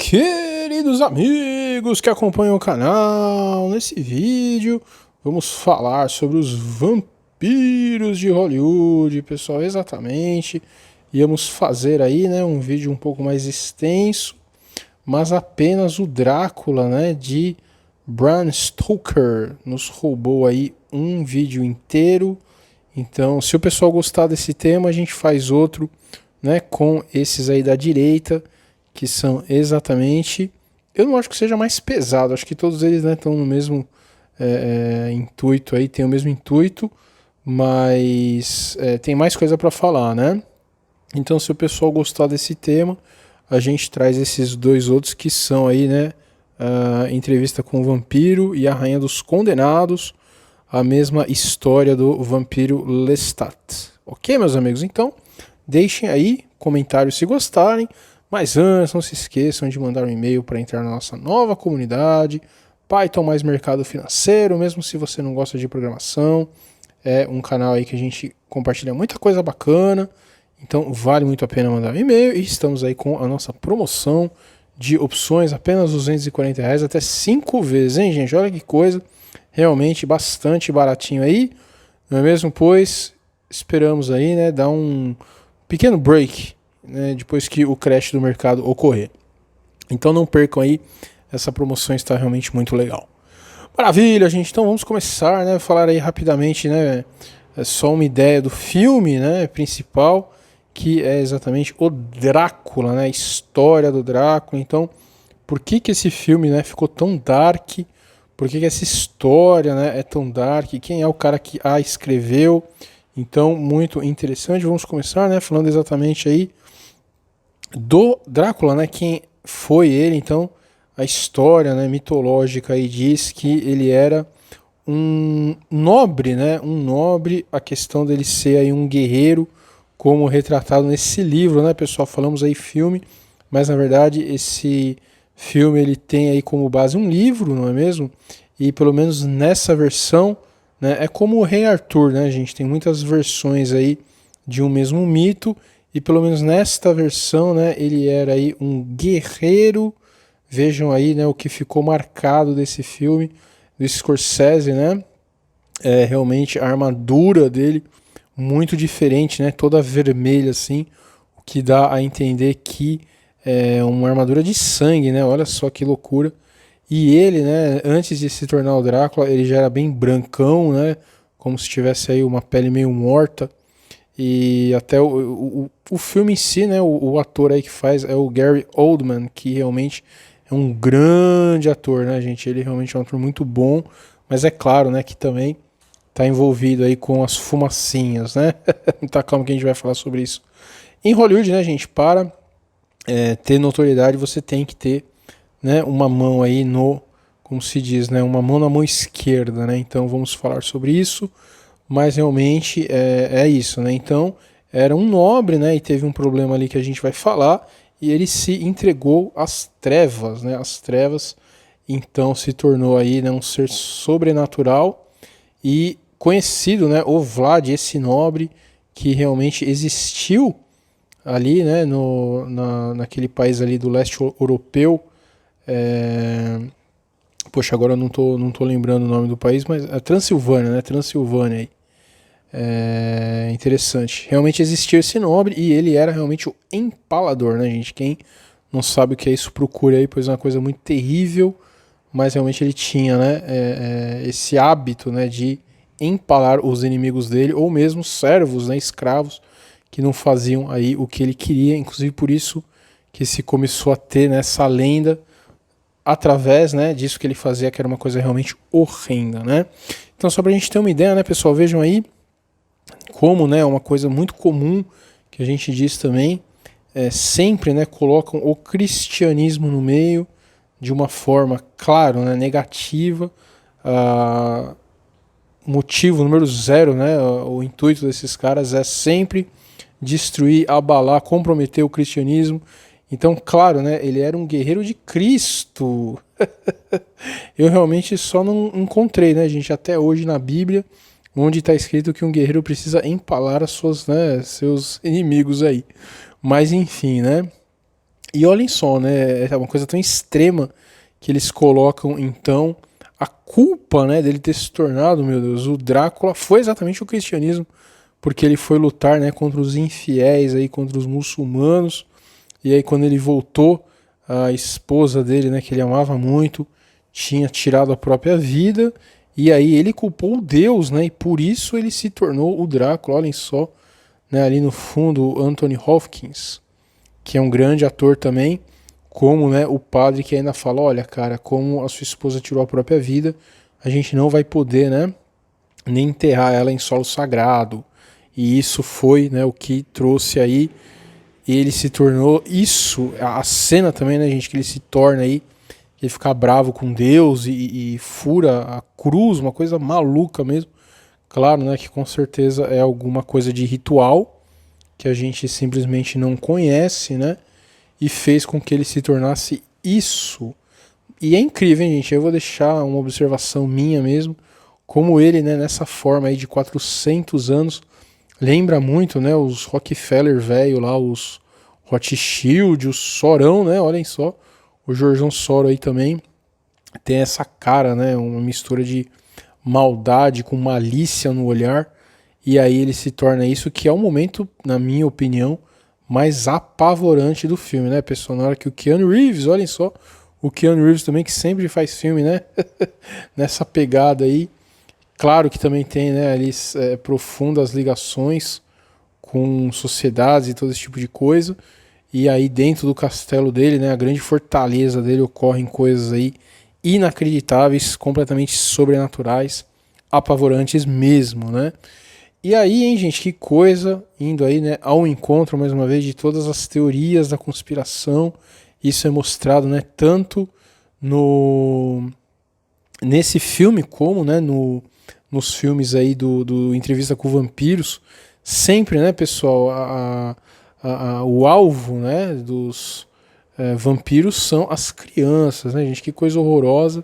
Queridos amigos que acompanham o canal, nesse vídeo vamos falar sobre os vampiros de Hollywood, pessoal, exatamente. Íamos fazer aí, né, um vídeo um pouco mais extenso, mas apenas o Drácula, né, de Bram Stoker nos roubou aí um vídeo inteiro. Então, se o pessoal gostar desse tema, a gente faz outro, né, com esses aí da direita, que são exatamente... Eu não acho que seja mais pesado, acho que todos eles, né, estão no mesmo intuito aí, tem o mesmo intuito, mas tem mais coisa para falar, né? Então, se o pessoal gostar desse tema, a gente traz esses dois outros que são aí, né, a Entrevista com o Vampiro e a Rainha dos Condenados, a mesma história do vampiro Lestat. Ok, meus amigos? Então, deixem aí comentários se gostarem, mas antes não se esqueçam de mandar um e-mail para entrar na nossa nova comunidade, Python mais Mercado Financeiro, mesmo se você não gosta de programação. É um canal aí que a gente compartilha muita coisa bacana, então vale muito a pena mandar um e-mail. E estamos aí com a nossa promoção de opções, apenas R$240, até 5 vezes, hein, gente? Olha que coisa, realmente bastante baratinho aí, não é mesmo? Pois esperamos aí, né, dar um pequeno break, né, depois que o crash do mercado ocorrer. Então não percam aí, essa promoção está realmente muito legal. Maravilha, gente, então vamos começar, né, falar aí rapidamente, né, só uma ideia do filme, né, principal, que é exatamente o Drácula, né, a história do Drácula. Então, por que esse filme, né, ficou tão dark? Por que essa história, né, é tão dark? Quem é o cara que a escreveu? Então, muito interessante. Vamos começar, né, falando exatamente aí do Drácula, né, quem foi ele. Então, a história, né, mitológica aí diz que ele era um nobre, né, um nobre, a questão dele ser aí um guerreiro, como retratado nesse livro, né, pessoal, falamos aí filme, mas na verdade esse filme ele tem aí como base um livro, não é mesmo? E pelo menos nessa versão, né, é como o Rei Arthur, né, gente? Tem muitas versões aí de um mesmo mito, e pelo menos nesta versão, né, ele era aí um guerreiro. Vejam aí, né, o que ficou marcado desse filme, do Scorsese, né? Realmente a armadura dele muito diferente, né? Toda vermelha assim, o que dá a entender que é uma armadura de sangue, né? Olha só que loucura. E ele, né, antes de se tornar o Drácula, ele já era bem brancão, né? Como se tivesse aí uma pele meio morta. E até o filme em si, né, o ator aí que faz é o Gary Oldman, que realmente é um grande ator, né, gente? Ele realmente é um ator muito bom, mas é claro, né, que também está envolvido aí com as fumacinhas, né? Tá, calma que a gente vai falar sobre isso. Em Hollywood, né, gente, para ter notoriedade você tem que ter, né, uma mão aí no, como se diz, né, uma mão na mão esquerda, né? Então vamos falar sobre isso. Mas realmente é isso, né? Então, era um nobre, né? E teve um problema ali que a gente vai falar, e ele se entregou às trevas, né? As trevas, então se tornou aí, né, um ser sobrenatural e conhecido, né? O Vlad, esse nobre que realmente existiu ali, né? Naquele país ali do leste europeu. Poxa, agora eu não tô lembrando o nome do país, mas é Transilvânia, né? Transilvânia aí. Interessante. Realmente existia esse nobre e ele era realmente o empalador, né, gente? Quem não sabe o que é isso, procure aí, pois é uma coisa muito terrível, mas realmente ele tinha, né, esse hábito, né, de empalar os inimigos dele, ou mesmo servos, né, escravos, que não faziam aí o que ele queria, inclusive por isso que se começou a ter, né, essa lenda através, né, disso que ele fazia, que era uma coisa realmente horrenda, né? Então, só pra gente ter uma ideia, né, pessoal, vejam aí como, né, uma coisa muito comum que a gente diz também, sempre, né, colocam o cristianismo no meio de uma forma, claro, né, negativa. Motivo número 0, né, o intuito desses caras é sempre destruir, abalar, comprometer o cristianismo. Então, claro, né, ele era um guerreiro de Cristo. Eu realmente só não encontrei, né, gente, até hoje na Bíblia, onde está escrito que um guerreiro precisa empalar as suas, né, seus inimigos aí. Mas enfim, né? E olhem só, né? É uma coisa tão extrema que eles colocam, então, a culpa, né, dele ter se tornado, meu Deus, o Drácula foi exatamente o cristianismo, porque ele foi lutar, né, contra os infiéis, aí, contra os muçulmanos, e aí quando ele voltou, a esposa dele, né, que ele amava muito, tinha tirado a própria vida, e aí ele culpou Deus, né, e por isso ele se tornou o Drácula. Olhem só, né, ali no fundo, Anthony Hopkins, que é um grande ator também, como, né, o padre que ainda fala, olha, cara, como a sua esposa tirou a própria vida, a gente não vai poder, né, nem enterrar ela em solo sagrado. E isso foi, né, o que trouxe aí, ele se tornou isso, a cena também, né, gente, que ele se torna aí, ele fica bravo com Deus e fura a cruz, uma coisa maluca mesmo. Claro, né, que com certeza é alguma coisa de ritual que a gente simplesmente não conhece, né? E fez com que ele se tornasse isso. E é incrível, hein, gente? Eu vou deixar uma observação minha mesmo, como ele, né, nessa forma aí de 400 anos, lembra muito, né, os Rockefeller velho lá, os Rothschild, o Sorão, né? Olhem só, o Jorjão Soro aí também tem essa cara, né? Uma mistura de maldade com malícia no olhar. E aí ele se torna isso, que é o momento, na minha opinião, mais apavorante do filme, né, pessoal? Na hora que o Keanu Reeves, olhem só, o Keanu Reeves também, que sempre faz filme, né? Nessa pegada aí. Claro que também tem, né, ali profundas ligações com sociedades e todo esse tipo de coisa. E aí dentro do castelo dele, né, a grande fortaleza dele, ocorrem coisas aí inacreditáveis, completamente sobrenaturais, apavorantes mesmo, né? E aí, hein, gente, que coisa, indo aí, né, ao encontro, mais uma vez, de todas as teorias da conspiração. Isso é mostrado, né, tanto nesse filme como, né, nos filmes aí do Entrevista com Vampiros. Sempre, né, pessoal, o alvo, né, dos vampiros são as crianças, né, gente? Que coisa horrorosa,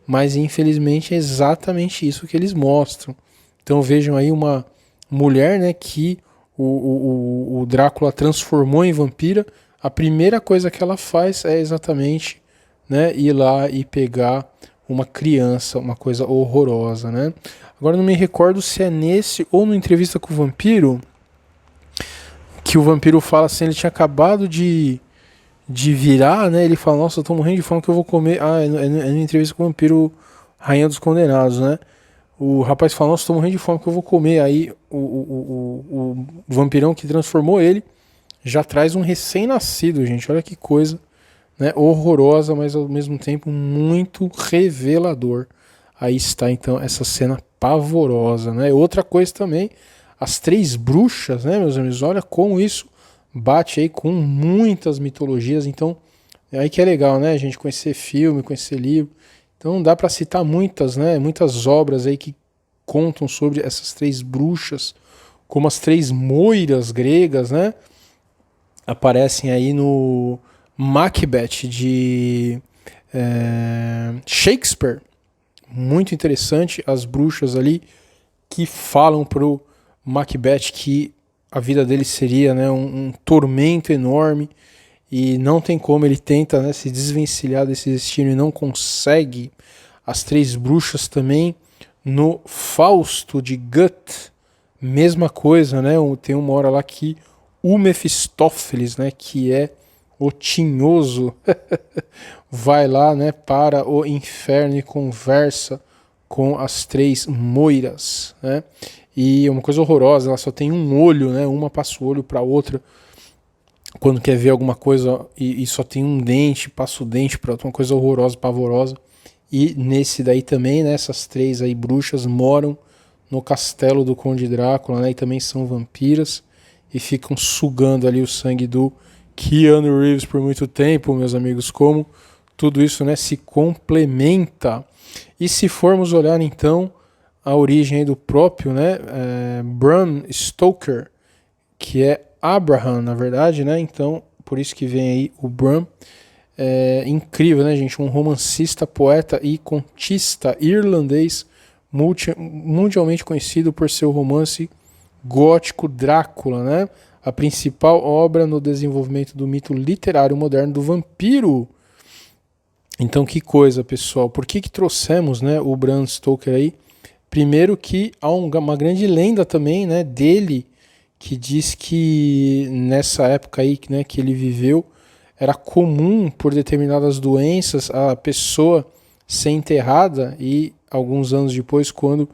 mas infelizmente é exatamente isso que eles mostram. Então vejam aí uma mulher, né, que o Drácula transformou em vampira. A primeira coisa que ela faz é exatamente, né, ir lá e pegar uma criança, uma coisa horrorosa, né? Agora não me recordo se é nesse ou no Entrevista com o Vampiro que o vampiro fala assim, ele tinha acabado de virar, né? Ele fala, nossa, eu tô morrendo de fome que eu vou comer. Ah, é no Entrevista com o Vampiro Rainha dos Condenados, né? O rapaz fala, nossa, tô morrendo de fome que eu vou comer. Aí o vampirão que transformou ele já traz um recém-nascido, gente. Olha que coisa, né? Horrorosa, mas ao mesmo tempo muito revelador. Aí está então essa cena pavorosa, né? Outra coisa também, as três bruxas, né, meus amigos? Olha como isso bate aí com muitas mitologias. Então, é aí que é legal, né, a gente conhecer filme, conhecer livro. Então dá para citar muitas, né, muitas obras aí que contam sobre essas três bruxas, como as três moiras gregas, né? Aparecem aí no Macbeth de Shakespeare. Muito interessante, as bruxas ali que falam pro Macbeth que a vida dele seria, né, um tormento enorme e não tem como, ele tenta, né, se desvencilhar desse destino e não consegue. As três bruxas também no Fausto de Goethe, mesma coisa, né? Tem uma hora lá que o Mefistófeles, né, que é o tinhoso, vai lá, né, para o inferno e conversa com as três moiras, né? E é uma coisa horrorosa, ela só tem um olho, né? Uma passa o olho para a outra quando quer ver alguma coisa e só tem um dente, passa o dente para outra, uma coisa horrorosa, pavorosa. E nesse daí também, né, essas três aí bruxas moram no castelo do Conde Drácula, né, e também são vampiras e ficam sugando ali o sangue do Keanu Reeves por muito tempo, meus amigos. Como tudo isso, né, se complementa. E se formos olhar então a origem aí do próprio, né, Bram Stoker, que é Abraham, na verdade, né? Então, por isso que vem aí o Bram. É incrível, né, gente? Um romancista, poeta e contista irlandês mundialmente conhecido por seu romance gótico Drácula, né? a principal obra no desenvolvimento do mito literário moderno do vampiro. Então, que coisa, pessoal. Por que trouxemos, né, o Bram Stoker aí? Primeiro que há uma grande lenda também, né, dele, que diz que nessa época aí, né, que ele viveu, era comum, por determinadas doenças, a pessoa ser enterrada e alguns anos depois, quando,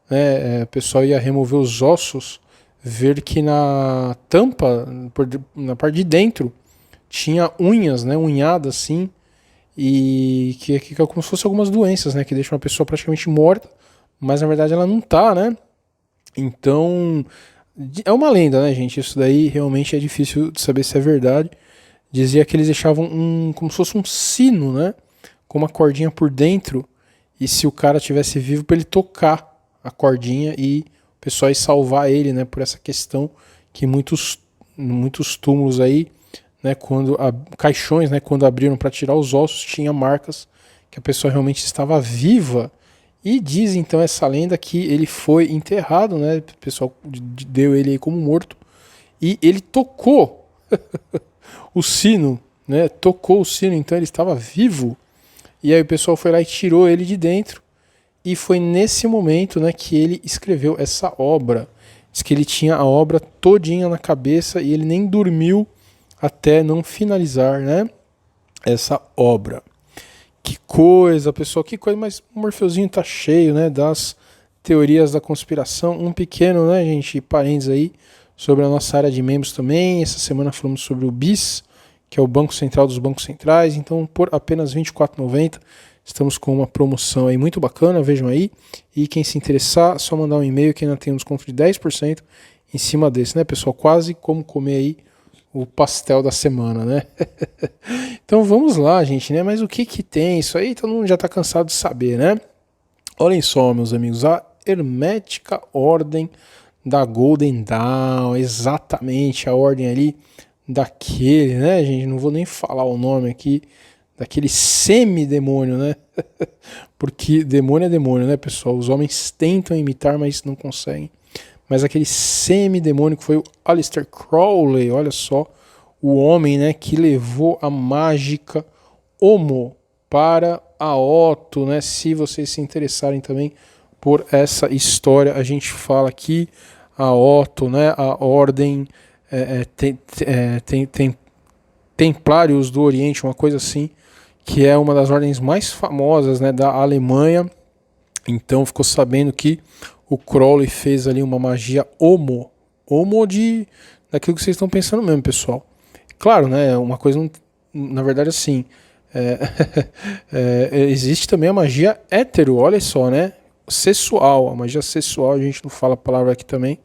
né, o pessoal ia remover os ossos, ver que na tampa, na parte de dentro, tinha unhas, né, unhadas assim, e que é como se fossem algumas doenças, né, que deixam a pessoa praticamente morta, mas na verdade ela não tá, né? Então, é uma lenda, né, gente? Isso daí realmente é difícil de saber se é verdade. Dizia que eles deixavam como se fosse um sino, né, com uma cordinha por dentro, e se o cara tivesse vivo, para ele tocar a cordinha e o pessoal ia salvar ele, né, por essa questão que muitos túmulos aí, né, caixões, né, quando abriram para tirar os ossos, tinha marcas que a pessoa realmente estava viva. E diz então essa lenda que ele foi enterrado, né, o pessoal deu ele aí como morto, e ele tocou o sino, né, tocou o sino, então ele estava vivo. E aí o pessoal foi lá e tirou ele de dentro, e foi nesse momento, né, que ele escreveu essa obra. Diz que ele tinha a obra todinha na cabeça e ele nem dormiu até não finalizar, né, essa obra. Que coisa, pessoal, que coisa, mas o Morfeuzinho tá cheio, né, das teorias da conspiração. Um pequeno, né, gente, parênteses aí, sobre a nossa área de membros também. Essa semana falamos sobre o BIS, que é o Banco Central dos Bancos Centrais. Então, por apenas R$ 24,90, estamos com uma promoção aí muito bacana, vejam aí. E quem se interessar, só mandar um e-mail que ainda tem um desconto de 10% em cima desse, né, pessoal? Quase como comer aí o pastel da semana, né? Então vamos lá, gente, né? Mas o que tem isso aí? Todo mundo já tá cansado de saber, né? Olhem só, meus amigos, a Hermética Ordem da Golden Dawn, exatamente a ordem ali daquele, né, gente? Não vou nem falar o nome aqui, daquele semidemônio, né? Porque demônio é demônio, né, pessoal? Os homens tentam imitar, mas não conseguem. Mas aquele semidemônio que foi o Aleister Crowley, olha só, o homem, né, que levou a mágica Homo para a Otto, né? Se vocês se interessarem também por essa história, a gente fala aqui a Otto, né, a ordem Templários do Oriente, uma coisa assim, que é uma das ordens mais famosas, né, da Alemanha. Então ficou sabendo que o Crowley fez ali uma magia Homo daquilo que vocês estão pensando mesmo, pessoal. Claro, né, uma coisa, na verdade, assim, existe também a magia hétero, olha só, né, sexual, a magia sexual, a gente não fala a palavra aqui também,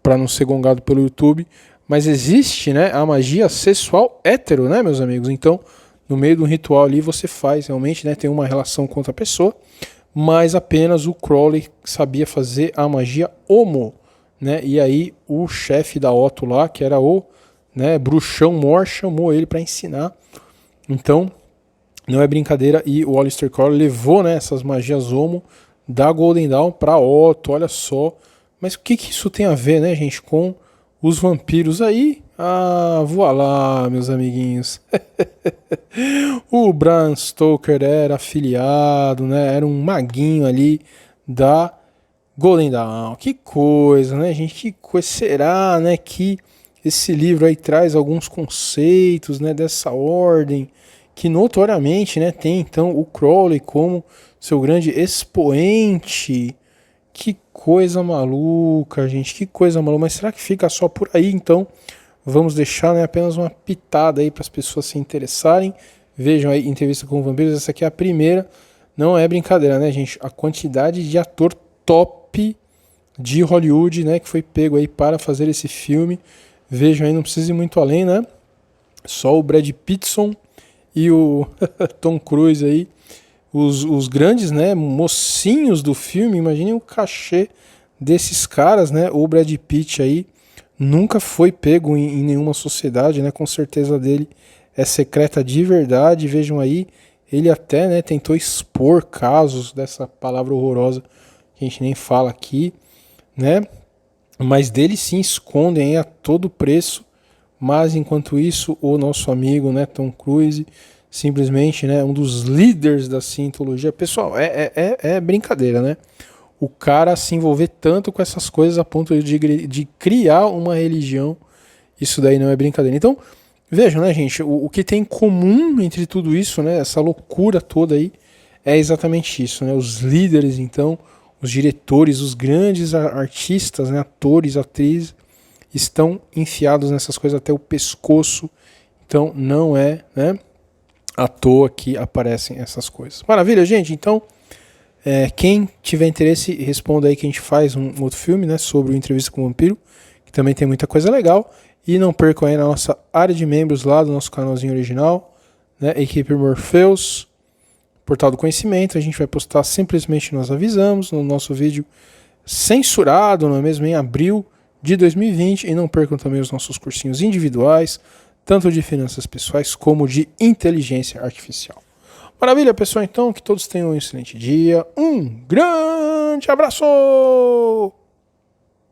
para não ser gongado pelo YouTube, mas existe, né, a magia sexual hétero, né, meus amigos? Então, no meio do ritual ali, você faz realmente, né, tem uma relação com outra pessoa, mas apenas o Crowley sabia fazer a magia Homo, né? E aí o chefe da Otto lá, que era o, né, bruxão mor, chamou ele para ensinar. Então, não é brincadeira, e o Aleister Crowley levou, né, essas magias Homo da Golden Dawn para Otto, olha só. Mas o que isso tem a ver, né, gente, com os vampiros aí? Ah, voilá, meus amiguinhos. O Bram Stoker era afiliado, né? Era um maguinho ali da Golden Dawn. Que coisa, né, gente? Que coisa será, né? Que esse livro aí traz alguns conceitos, né? Dessa ordem que notoriamente, né? Tem então o Crowley como seu grande expoente. Que coisa maluca, gente. Que coisa maluca. Mas será que fica só por aí, então? Vamos deixar, né, apenas uma pitada aí para as pessoas se interessarem. Vejam aí, Entrevista com Vampiros, essa aqui é a primeira. Não é brincadeira, né, gente? A quantidade de ator top de Hollywood, né, que foi pego aí para fazer esse filme. Vejam aí, não precisa ir muito além, né? Só o Brad Pittson e o Tom Cruise aí. Os grandes, né, mocinhos do filme. Imaginem o cachê desses caras, né? O Brad Pitt aí nunca foi pego em nenhuma sociedade, né? Com certeza dele é secreta de verdade. Vejam aí, ele até, né, tentou expor casos dessa palavra horrorosa que a gente nem fala aqui, né? mas deles sim escondem a todo preço. Mas enquanto isso, o nosso amigo, né, Tom Cruise, simplesmente, né, um dos líderes da cientologia. Pessoal, é brincadeira, né? O cara se envolver tanto com essas coisas a ponto de criar uma religião, isso daí não é brincadeira. Então, vejam, né, gente, o que tem em comum entre tudo isso, né, essa loucura toda aí, é exatamente isso, né? Os líderes, então, os diretores, os grandes artistas, né, atores, atrizes, estão enfiados nessas coisas até o pescoço. Então não é, né, à toa que aparecem essas coisas. Maravilha, gente. Então, quem tiver interesse, responda aí que a gente faz um outro filme, né, sobre o Entrevista com o Vampiro, que também tem muita coisa legal. E não percam aí na nossa área de membros lá do nosso canalzinho original, né, Equipe Morpheus, Portal do Conhecimento. A gente vai postar simplesmente nós avisamos no nosso vídeo censurado, não é mesmo, em abril de 2020. E não percam também os nossos cursinhos individuais, tanto de finanças pessoais como de inteligência artificial. Maravilha, pessoal, então, que todos tenham um excelente dia. Um grande abraço!